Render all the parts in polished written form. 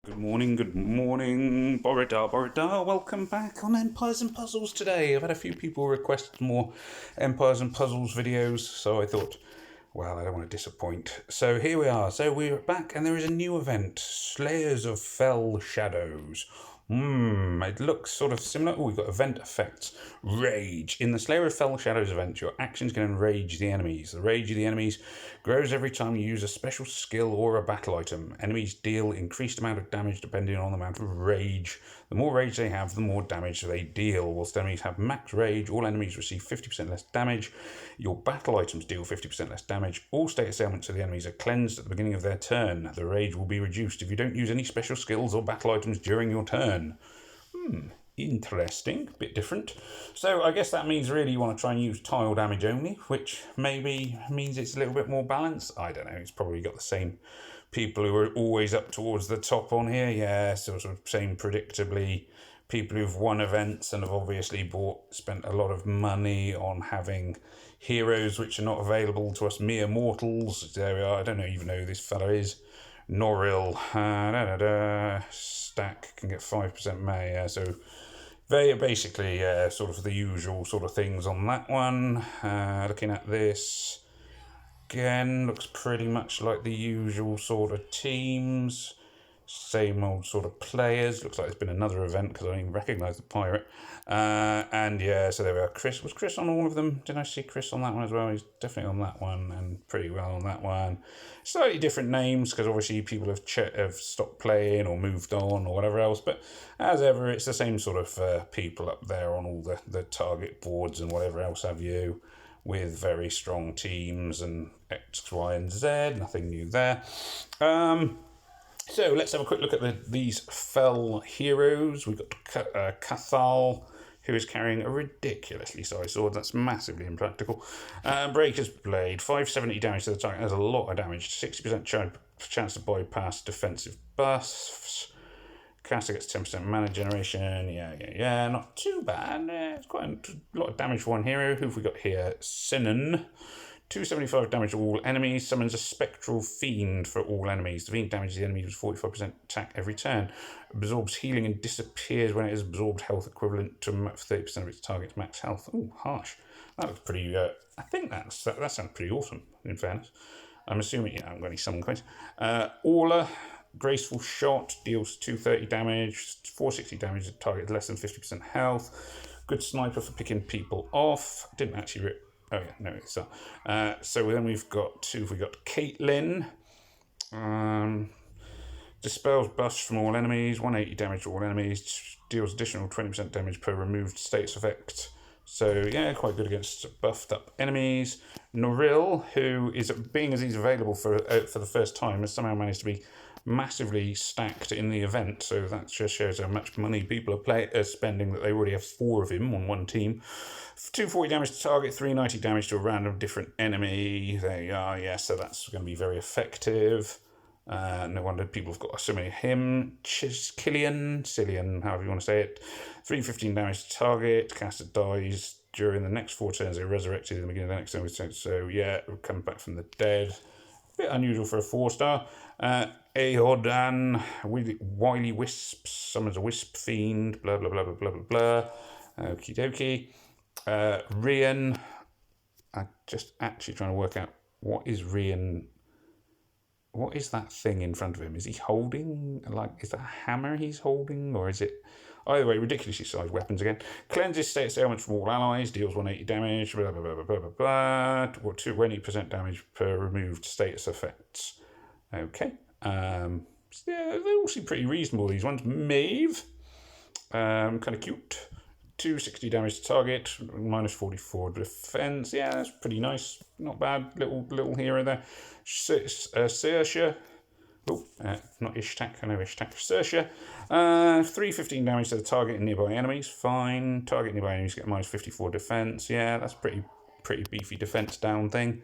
Good morning, Borodar. Welcome back on Empires and Puzzles today. I've had a few people request more Empires and Puzzles videos, so I thought, well, I don't want to disappoint. So here we are. So we're back, and there is a new event, Slayers of Fell Shadows. It looks sort of similar. Oh, we've got event effects. Rage. In the Slayer of Fell Shadows event, your actions can enrage the enemies. The rage of the enemies grows every time you use a special skill or a battle item. Enemies deal increased amount of damage depending on the amount of rage. The more rage they have, the more damage they deal. Whilst enemies have max rage, all enemies receive 50% less damage. Your battle items deal 50% less damage. All status ailments of the enemies are cleansed at the beginning of their turn. The rage will be reduced if you don't use any special skills or battle items during your turn. Interesting, bit different. So I guess that means really you want to try and use tile damage only, which maybe means it's a little bit more balanced. I don't know, it's probably got the same people who are always up towards the top on here. Yeah, sort of same predictably people who've won events and have obviously spent a lot of money on having heroes which are not available to us mere mortals. There we are. I don't even know who this fella is. Noril. Stack can get 5% May. So they basically sort of the usual sort of things on that one. Looking at this, again, looks pretty much like the usual sort of teams. Same old sort of players. Looks like there's been another event because I don't even recognise the pirate. And yeah, so there we are. Chris. Was Chris on all of them? Did I see Chris on that one as well? He's definitely on that one and pretty well on that one. Slightly different names because obviously people have stopped playing or moved on or whatever else. But as ever, it's the same sort of people up there on all the target boards and whatever else have you, with very strong teams and X, Y, and Z. Nothing new there. So let's have a quick look at these fell heroes. We've got Cathal, who is carrying a ridiculously sized sword. That's massively impractical. Breaker's Blade, 570 damage to the target. That's a lot of damage. 60% chance to bypass defensive buffs. Caster gets 10% mana generation. Yeah. Not too bad. It's quite a lot of damage for one hero. Who have we got here? Sinan. 275 damage to all enemies. Summons a spectral fiend for all enemies. The fiend damages the enemy with 45% attack every turn. Absorbs healing and disappears when it has absorbed health equivalent to 30% of its target's max health. Ooh, harsh. That looks pretty. I think that sounds pretty awesome. In fairness, I'm assuming I haven't got any summon coins. Aula, graceful shot, deals 230 damage, 460 damage to target less than 50% health. Good sniper for picking people off. Didn't actually. Oh yeah, no, it's not. So then we've got Caitlin. Dispels buffs from all enemies, 180 damage to all enemies, deals additional 20% damage per removed status effect. So yeah, quite good against buffed up enemies. Noril, who is, being as he's available for the first time, has somehow managed to be massively stacked in the event, so that just shows how much money people are spending, that they already have 4 of him on one team. 240 damage to target, 390 damage to a random different enemy. There you are, yeah, so that's going to be very effective. No wonder people have got so many of him. Cillian, however you want to say it. 315 damage to target, caster dies during the next 4 turns, they're resurrected in the beginning of the next turn. So yeah, come back from the dead. Bit unusual for a 4-star. Aehodan, Wily Wisp, summons a Wisp Fiend, blah, blah, blah, blah, blah, blah, blah. Okie dokie. Rian, I'm just actually trying to work out what is Rian. What is that thing in front of him? Is he holding, is that a hammer he's holding, or is it... Either way, ridiculously sized weapons again. Cleanses status ailments from all allies, deals 180 damage, blah, blah, blah, blah, blah, blah, blah. 20% damage per removed status effects. Okay. Yeah, they all seem pretty reasonable, these ones. Maeve, kind of cute. 260 damage to target, minus 44 defense. Yeah, that's pretty nice. Not bad. Little hero there. Saoirse. Oh, not Ishtak. I know Ishtak. Saoirse. 315 damage to the target and nearby enemies. Fine. Target nearby enemies get minus 54 defense. Yeah, that's pretty beefy defense down thing.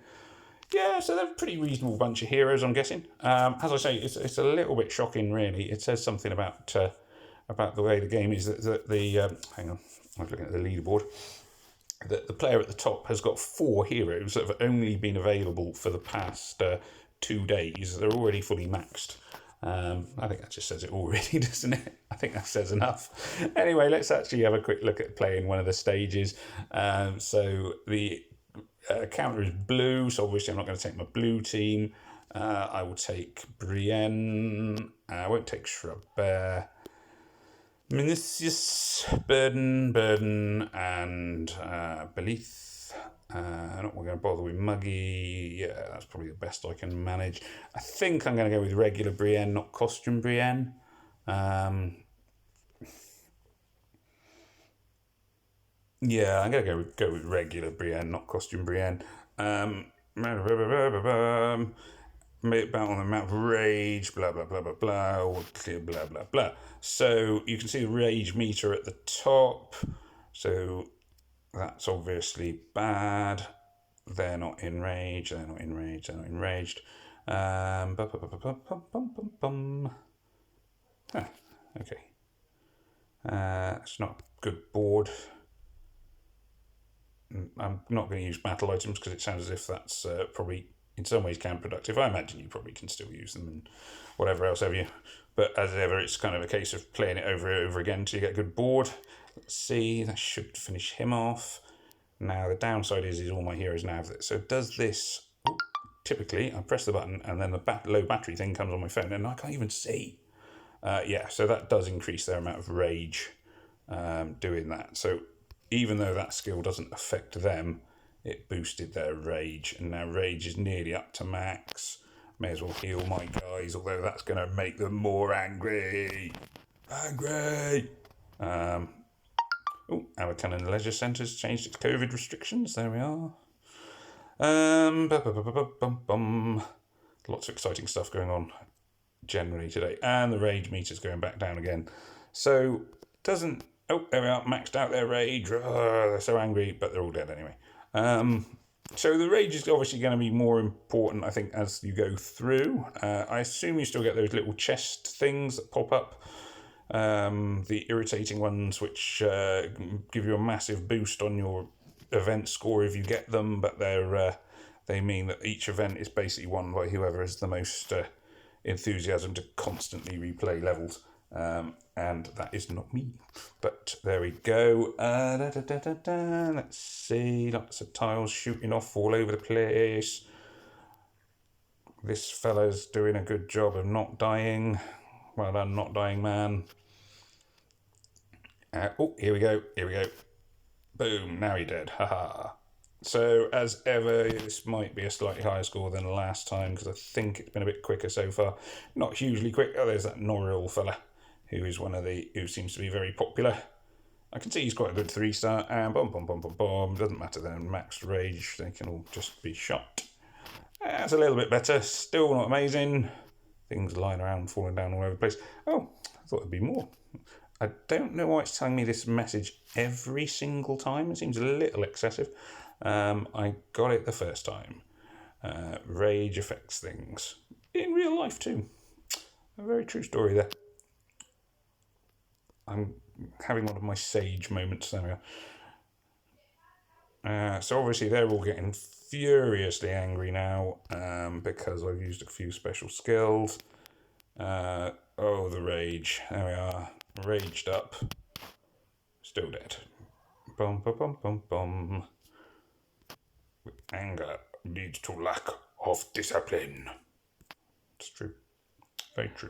Yeah, so they're a pretty reasonable bunch of heroes, I'm guessing. As I say, it's a little bit shocking, really. It says something about the way the game is. That the hang on, I was looking at the leaderboard. That the player at the top has got 4 heroes that have only been available for the past 2 days. They're already fully maxed. I think that just says it all, really, doesn't it? I think that says enough. Anyway, let's actually have a quick look at playing one of the stages. So the counter is blue, so obviously I'm not going to take my blue team. I will take Brienne. I won't take Shrub Bear. Minicius, Burden, and Belith. Not going to bother with Muggy. Yeah, that's probably the best I can manage. I think I'm going to go with regular Brienne, not costume Brienne. Yeah, I'm going to go with regular Brienne, not costume Brienne. About on the amount of rage, blah blah blah blah blah, or clear blah blah blah. So you can see the rage meter at the top. So that's obviously bad. They're not enraged. They're not enraged. They're not enraged. Okay. It's not a good board. I'm not going to use battle items because it sounds as if that's probably in some ways counterproductive. I imagine you probably can still use them and whatever else have you. But as ever, it's kind of a case of playing it over and over again until you get a good board. Let's see, that should finish him off. Now, the downside is all my heroes now have this. So does this... Typically, I press the button and then the low battery thing comes on my phone and I can't even see. Yeah, so that does increase their amount of rage doing that. So even though that skill doesn't affect them, it boosted their rage. And now rage is nearly up to max. May as well heal my guys, although that's going to make them more angry. Angry! Abercannon Leisure Centre's changed its COVID restrictions. There we are. Lots of exciting stuff going on generally today. And the rage meter's going back down again. So, doesn't... Oh, there we are, maxed out their rage. They're so angry, but they're all dead anyway. So the rage is obviously going to be more important, I think, as you go through. I assume you still get those little chest things that pop up. The irritating ones, which give you a massive boost on your event score if you get them, but they mean that each event is basically won by whoever has the most enthusiasm to constantly replay levels. And that is not me. But there we go. Let's see. Lots of tiles shooting off all over the place. This fella's doing a good job of not dying. Well done, not dying man. Here we go. Here we go. Boom. Now he's dead. Haha. So, as ever, this might be a slightly higher score than last time because I think it's been a bit quicker so far. Not hugely quick. Oh, there's that Noril fella, who is who seems to be very popular. I can see he's quite a good 3-star, and doesn't matter then, max rage, they can all just be shot. That's a little bit better, still not amazing. Things lying around, falling down all over the place. Oh, I thought there'd be more. I don't know why it's telling me this message every single time, it seems a little excessive. I got it the first time. Rage affects things. In real life too. A very true story there. I'm having one of my sage moments. There we go. So obviously they're all getting furiously angry now because I've used a few special skills. Oh, the rage. There we are. Raged up. Still dead. Bum, bum, bum, bum, bum. Anger leads to lack of discipline. It's true. Very true.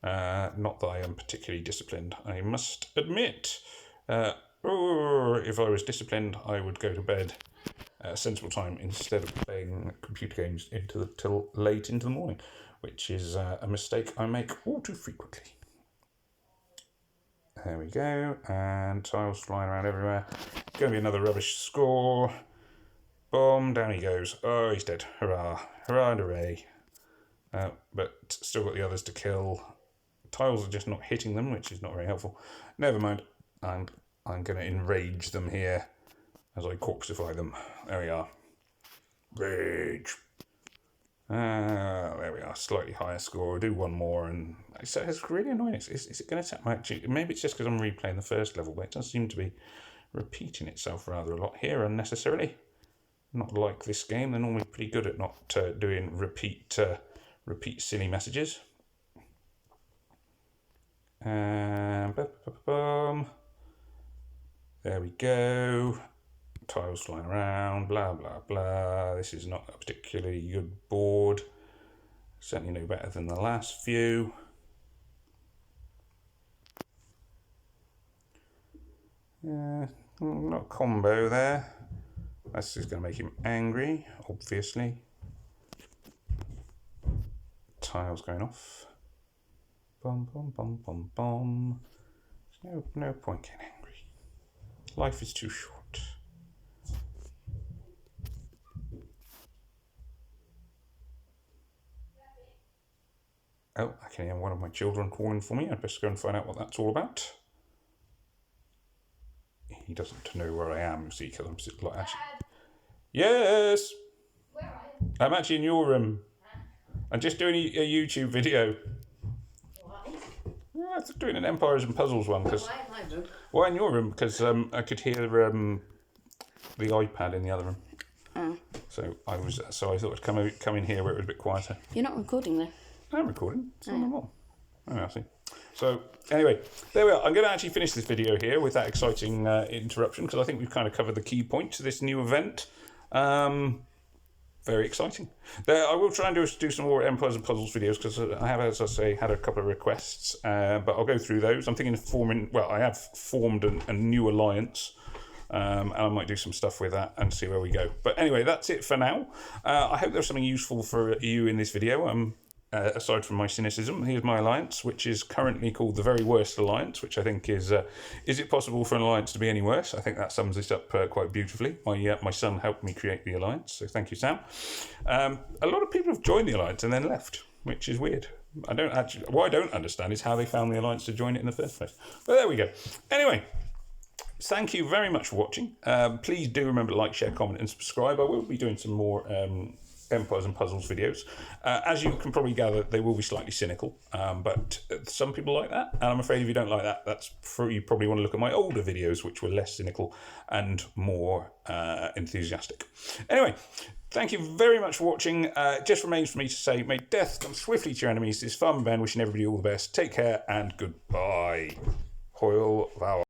Not that I am particularly disciplined, I must admit. If I was disciplined, I would go to bed at a sensible time instead of playing computer games till late into the morning, which is a mistake I make all too frequently. There we go, and tiles flying around everywhere. Going to be another rubbish score. Boom, down he goes. Oh, he's dead. Hurrah. Hurrah and hooray. But still got the others to kill. Tiles are just not hitting them, which is not very helpful. Never mind. I'm going to enrage them here as I corpseify them. There we are. Rage. There we are. Slightly higher score. I'll do one more, and it's really annoying. Is it going to attack my... Actually, maybe it's just because I'm replaying the first level, but it does seem to be repeating itself rather a lot here unnecessarily. Not like this game. They're normally pretty good at not doing repeat silly messages. And there we go. Tiles flying around, blah, blah, blah. This is not a particularly good board. Certainly no better than the last few. Yeah, not a combo there. That's just going to make him angry, obviously. Tiles going off. Bum, bum, bum, bum, bum. There's no point getting angry. Life is too short. Oh, I can hear one of my children calling for me. I'd best go and find out what that's all about. He doesn't know where I am, you see, because I'm sitting like actually. Yes. Where are you? I'm actually in your room. I'm just doing a YouTube video. Why? Yeah, I'm doing an Empires and Puzzles one because. Why in my room? Why in your room? Because I could hear the iPad in the other room. Oh. So I thought I'd come in here where it was a bit quieter. You're not recording though. I'm recording. It's on the wall. Oh, I see. So anyway, there we are. I'm going to actually finish this video here with that exciting interruption because I think we've kind of covered the key points of this new event. Very exciting. I will try and do some more Empires and Puzzles videos because I have, as I say, had a couple of requests, but I'll go through those. I'm thinking of I have formed a new alliance. And I might do some stuff with that and see where we go. But anyway, that's it for now. I hope there's something useful for you in this video. Aside from my cynicism, here's my alliance, which is currently called the Very Worst Alliance, which I think is it possible for an alliance to be any worse? I think that sums this up quite beautifully. My son helped me create the alliance, so thank you, Sam. A lot of people have joined the alliance and then left, which is weird. What I don't understand is how they found the alliance to join it in the first place. But there we go. Anyway. Thank you very much for watching. Please do remember to like, share, comment and subscribe. I will be doing some more Empires and Puzzles videos. As you can probably gather, they will be slightly cynical, but some people like that. And I'm afraid if you don't like that, you probably want to look at my older videos, which were less cynical and more enthusiastic. Anyway, thank you very much for watching. It just remains for me to say, may death come swiftly to your enemies. This is Farmer Ben wishing everybody all the best. Take care and goodbye. Hoil Vow.